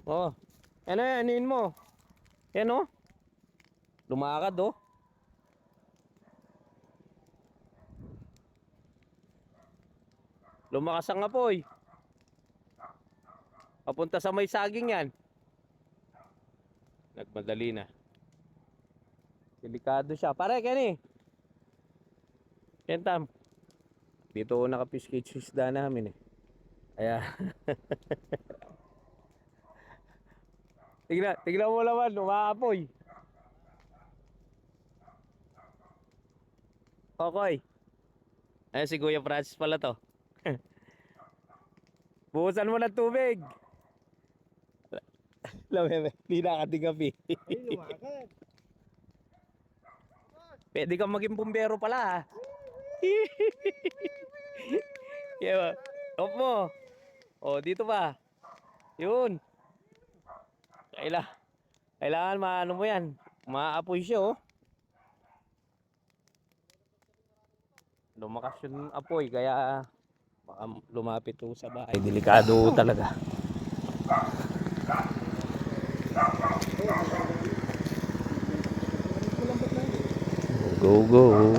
Oh. Ano yan? Anuin mo? Yan oh. Lumakad oh. Lumakas ang apoy. Papunta sa may saging yan. Nagmadali na. Delikado siya. Pare, Kenny. Kentam. Dito ako nakapiskate sa isda namin eh. Kaya. Tignan mo naman. Umaapoy. Okay. Ayan si Kuya Francis pala to. Buhusan mo ng tubig. Lameme, di nakatigapi. Ay, lumakad. Pwede kang maging bumbero pala ha. Kaya, off mo. O, dito pa. Yun. Kailangan maano mo yan. Maapoy siya oh. Lumakas yung apoy kaya baka lumapit to sa bahay. Delikado talaga. Go, go.